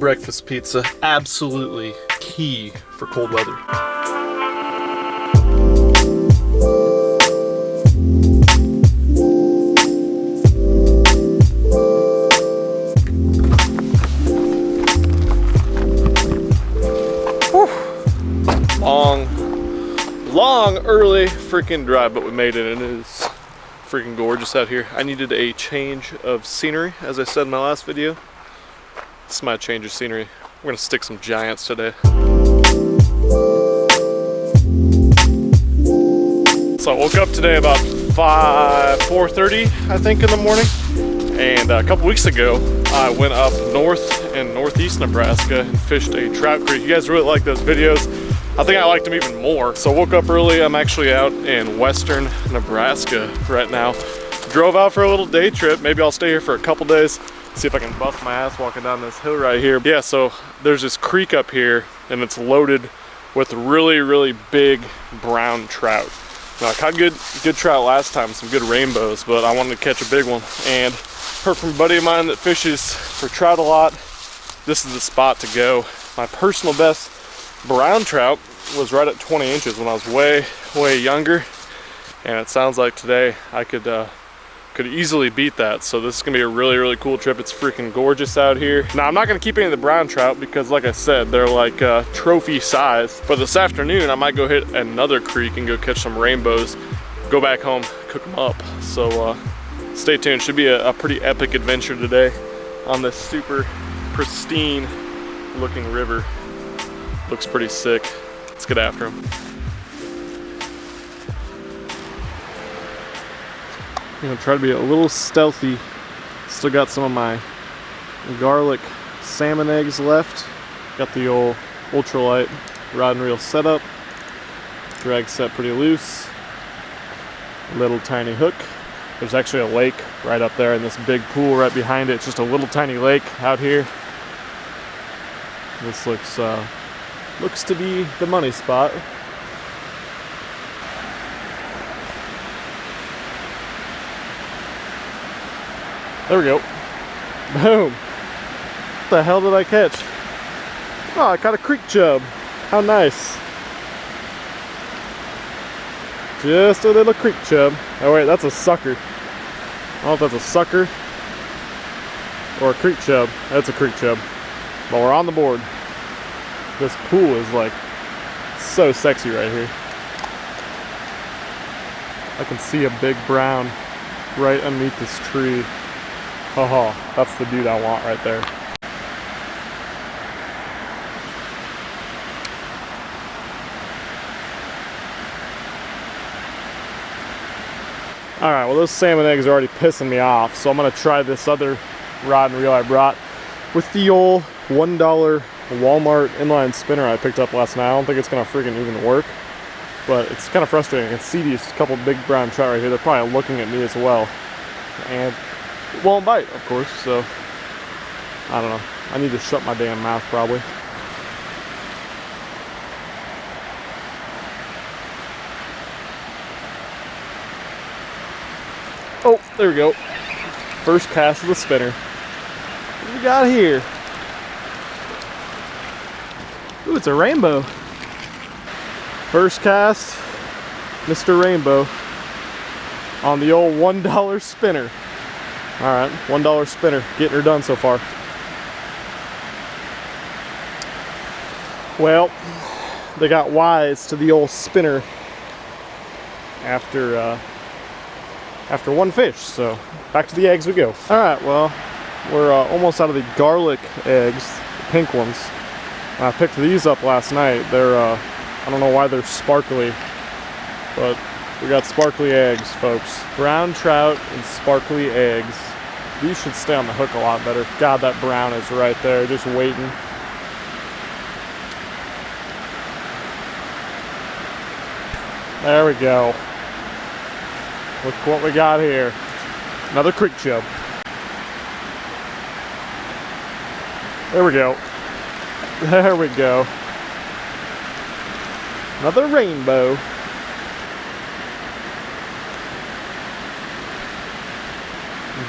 breakfast pizza, absolutely key for cold weather. Long early freaking drive, but we made it, and it is freaking gorgeous out here. I needed a change of scenery, as I said in my last video. This is my change of scenery. We're gonna stick some giants today. So I woke up today about 4:30, I think, in the morning. And a couple weeks ago, I went up north in northeast Nebraska and fished a trout creek. You guys really like those videos. I think I liked them even more. So I woke up early. I'm actually out in western Nebraska right now. Drove out for a little day trip. Maybe I'll stay here for a couple days. See if I can bust my ass walking down this hill right here. Yeah, so there's this creek up here and it's loaded with really big brown trout. Now I caught good trout last time, some good rainbows, but I wanted to catch a big one. And heard from a buddy of mine that fishes for trout a lot. This is the spot to go. My personal best brown trout was right at 20 inches when I was way younger, and it sounds like today I could easily beat that. So this is gonna be a really cool trip. It's freaking gorgeous out here. Now I'm not gonna keep any of the brown trout because, like I said, they're like trophy size, but this afternoon I might go hit another creek and go catch some rainbows, go back home, cook them up. So stay tuned. Should be a pretty epic adventure today on this super pristine looking river. Looks pretty sick. Let's get after him. I'm gonna try to be a little stealthy. Still got some of my garlic salmon eggs left. Got the old ultralight rod and reel setup. Drag set pretty loose. Little tiny hook. There's actually a lake right up there and this big pool right behind it. It's just a little tiny lake out here. This looks to be the money spot. There we go. Boom. What the hell did I catch? Oh, I caught a creek chub. How nice. Just a little creek chub. Oh wait, that's a sucker. I don't know if that's a sucker or a creek chub. That's a creek chub. But we're on the board. This pool is like so sexy right here. I can see a big brown right underneath this tree. Haha, that's the dude I want right there. All right, well those salmon eggs are already pissing me off, so I'm gonna try this other rod and reel I brought with the old $1 Walmart inline spinner I picked up last night. I don't think it's gonna freaking even work, but it's kind of frustrating. I can see these couple big brown trout right here. They're probably looking at me as well, and it won't bite, of course. So I don't know. I need to shut my damn mouth probably. Oh, there we go. First cast of the spinner. What do we got here? Ooh, it's a rainbow. First cast, Mr. Rainbow on the old $1 spinner. All right, $1 spinner, getting her done so far. Well, they got wise to the old spinner after one fish, so back to the eggs we go. All right, well, we're almost out of the garlic eggs, the pink ones. I picked these up last night. They're, I don't know why they're sparkly, but we got sparkly eggs, folks. Brown trout and sparkly eggs. These should stay on the hook a lot better. God, that brown is right there, just waiting. There we go. Look what we got here. Another creek chub. There we go. There we go. Another rainbow.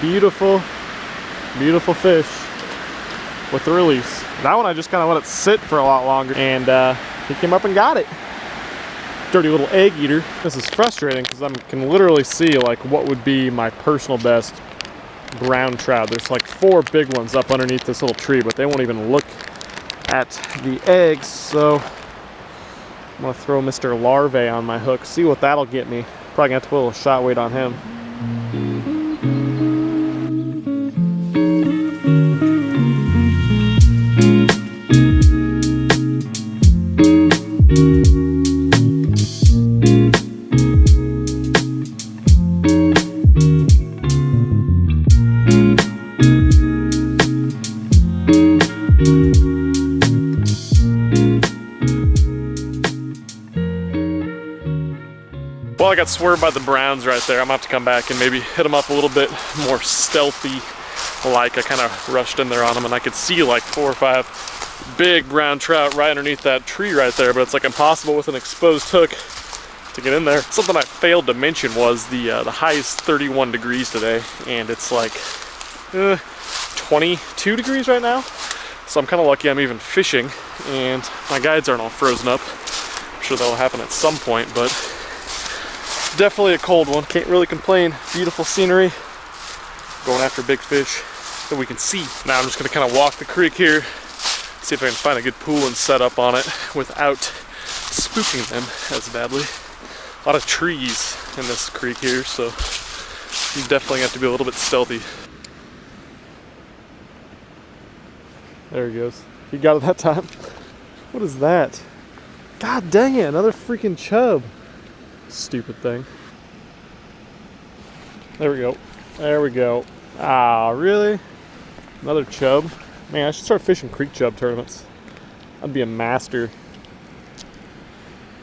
Beautiful, beautiful fish with the release. That one I just kind of let it sit for a lot longer, and he came up and got it. Dirty little egg eater. This is frustrating because I can literally see like what would be my personal best brown trout. There's like 4 big ones up underneath this little tree, but they won't even look at the eggs, so I'm gonna throw Mr. Larvae on my hook, see what that'll get me. Probably gonna have to put a little shot weight on him. Well, I got swerved by the browns right there. I'm gonna have to come back and maybe hit them up a little bit more stealthy. Like I kind of rushed in there on them, and I could see like 4 or 5 big brown trout right underneath that tree right there, but it's like impossible with an exposed hook to get in there. Something I failed to mention was the high is 31 degrees today, and it's like 22 degrees right now. So I'm kind of lucky I'm even fishing, and my guides aren't all frozen up. I'm sure that'll happen at some point, but definitely a cold one. Can't really complain. Beautiful scenery. Going after big fish that we can see. Now I'm just gonna kind of walk the creek here, see if I can find a good pool and set up on it without spooking them as badly. A lot of trees in this creek here, so you definitely have to be a little bit stealthy. There he goes. He got it that time. What is that? God dang it, another freaking chub. Stupid thing. There we go. There we go. Ah, really? Another chub? Man, I should start fishing creek chub tournaments. I'd be a master.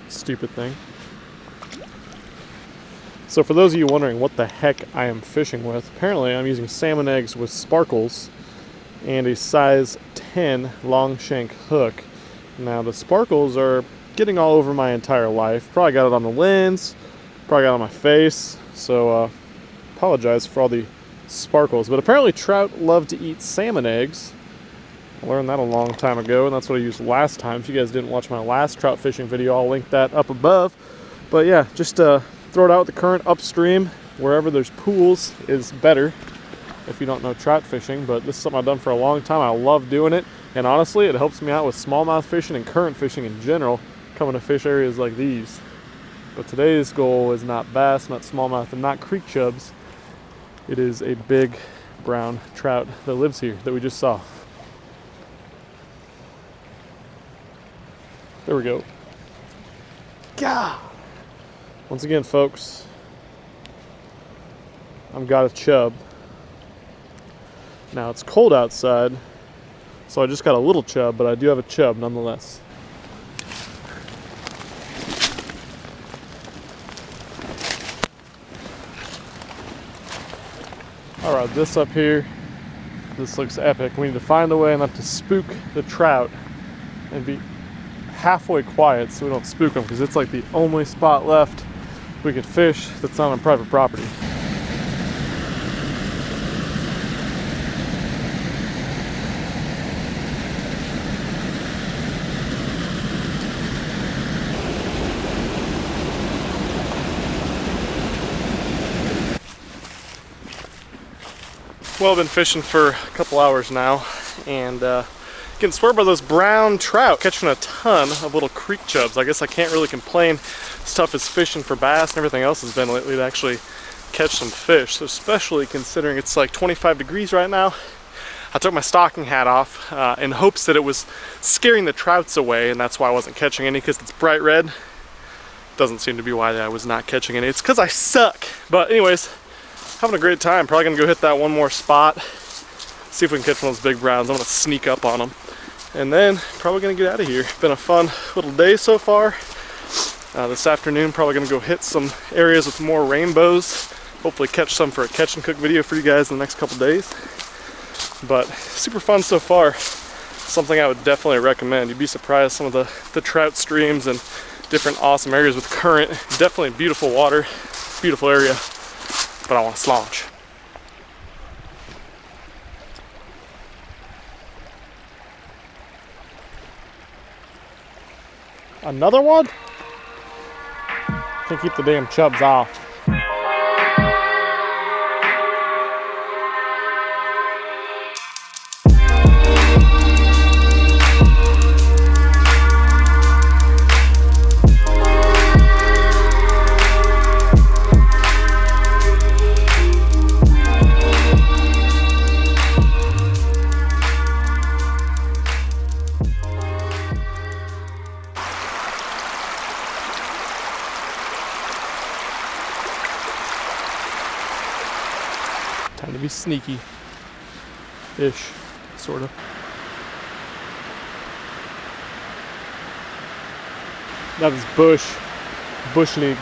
Stupid thing. So for those of you wondering what the heck I am fishing with, apparently I'm using salmon eggs with sparkles and a size 10 long shank hook. Now the sparkles are getting all over my entire life. Probably got it on the lens, probably got it on my face, so apologize for all the sparkles. But apparently trout love to eat salmon eggs. I learned that a long time ago, and that's what I used last time. If you guys didn't watch my last trout fishing video, I'll link that up above. But yeah, just throw it out with the current upstream. Wherever there's pools is better if you don't know trout fishing, but this is something I've done for a long time. I love doing it, and honestly, it helps me out with smallmouth fishing and current fishing in general, coming to fish areas like these. But today's goal is not bass, not smallmouth, and not creek chubs. It is a big brown trout that lives here that we just saw. There we go. Gah! Once again, folks, I've got a chub. Now it's cold outside, so I just got a little chub, but I do have a chub nonetheless. Alright, this up here, this looks epic. We need to find a way not to spook the trout and be halfway quiet so we don't spook them, because it's like the only spot left we can fish that's not on private property. Well, I've been fishing for a couple hours now, and getting swerved by those brown trout, catching a ton of little creek chubs. I guess I can't really complain. It's tough as fishing for bass and everything else has been lately to actually catch some fish, so especially considering it's like 25 degrees right now. I took my stocking hat off in hopes that it was scaring the trouts away, and that's why I wasn't catching any, because it's bright red. Doesn't seem to be why I was not catching any. It's because I suck. But anyways, having a great time. Probably gonna go hit that one more spot, see if we can catch one of those big browns. I'm gonna sneak up on them, and then probably gonna get out of here. Been a fun little day so far. This afternoon, probably gonna go hit some areas with more rainbows. Hopefully catch some for a catch and cook video for you guys in the next couple days. But super fun so far. Something I would definitely recommend. You'd be surprised some of the trout streams and different awesome areas with current. Definitely beautiful water, beautiful area. But I want to slaunch. Another one? Can't keep the damn chubs off. Time to be sneaky-ish, sort of. That is bush league.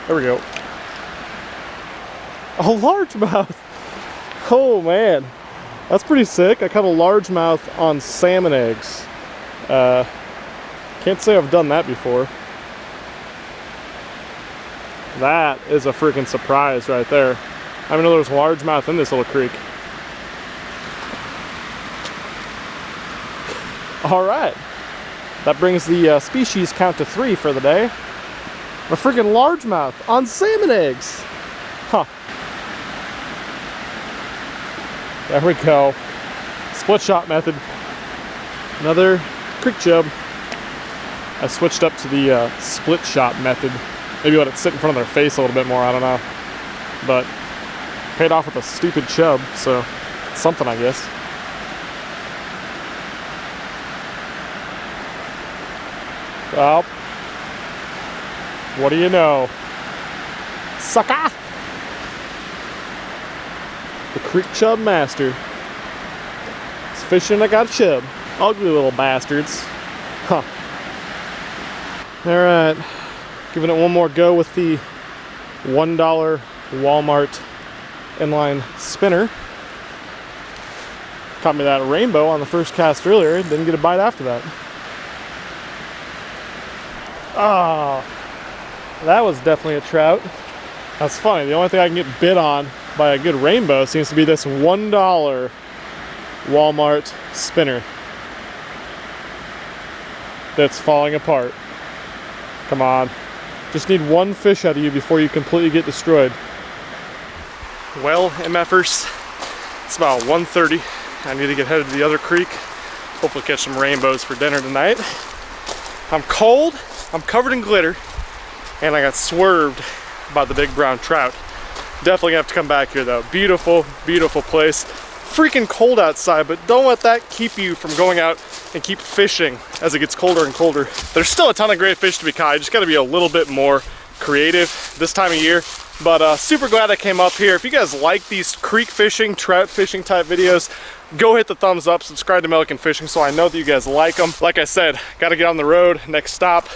There we go. A largemouth. Oh man, that's pretty sick. I caught a largemouth on salmon eggs. Can't say I've done that before. That is a freaking surprise right there. I didn't know there was largemouth in this little creek. All right, that brings the species count to 3 for the day. A freaking largemouth on salmon eggs. Huh. There we go. Split shot method. Another creek chub. I switched up to the split shot method. Maybe let it sit in front of their face a little bit more, I don't know. But paid off with a stupid chub, so it's something, I guess. Well, what do you know? Sucker! The creek chub master. It's fishing, I got a chub. Ugly little bastards. Huh. Alright. Giving it one more go with the $1 Walmart inline spinner. Caught me that rainbow on the first cast earlier. Didn't get a bite after that. Ah, that was definitely a trout. That's funny. The only thing I can get bit on by a good rainbow seems to be this $1 Walmart spinner that's falling apart. Come on. Just need one fish out of you before you completely get destroyed. Well, MFers, it's about 1:30. I need to get headed to the other creek. Hopefully catch some rainbows for dinner tonight. I'm cold, I'm covered in glitter, and I got swerved by the big brown trout. Definitely gonna have to come back here though. Beautiful, beautiful place. Freaking cold outside, but don't let that keep you from going out and keep fishing as it gets colder and colder. There's still a ton of great fish to be caught. You just gotta be a little bit more creative this time of year. But super glad I came up here. If you guys like these creek fishing, trout fishing type videos, go hit the thumbs up, subscribe to Milliken Fishing so I know that you guys like them. Like I said, gotta get on the road, next stop,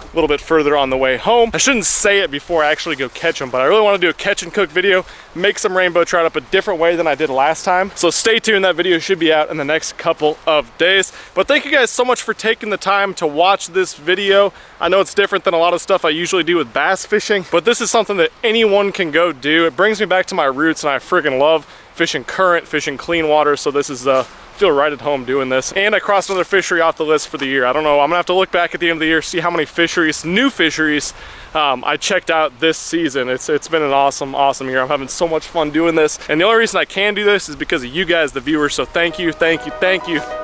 a little bit further on the way home. I shouldn't say it before I actually go catch them, but I really want to do a catch and cook video, make some rainbow trout up a different way than I did last time. So stay tuned, that video should be out in the next couple of days. But thank you guys so much for taking the time to watch this video. I know it's different than a lot of stuff I usually do with bass fishing, but this is something that anyone can go do. It brings me back to my roots, and I freaking love fishing current, fishing clean water, so this is feel right at home doing this. And I crossed another fishery off the list for the year. I don't know, I'm gonna have to look back at the end of the year, see how many fisheries, new fisheries, I checked out this season. It's been an awesome year. I'm having so much fun doing this. And the only reason I can do this is because of you guys, the viewers. So thank you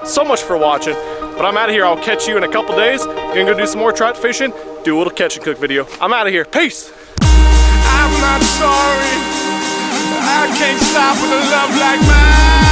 so much for watching. But I'm out of here. I'll catch you in a couple days. Gonna go do some more trout fishing, do a little catch and cook video. I'm out of here. Peace. I'm not sorry. I can't stop with a love like mine.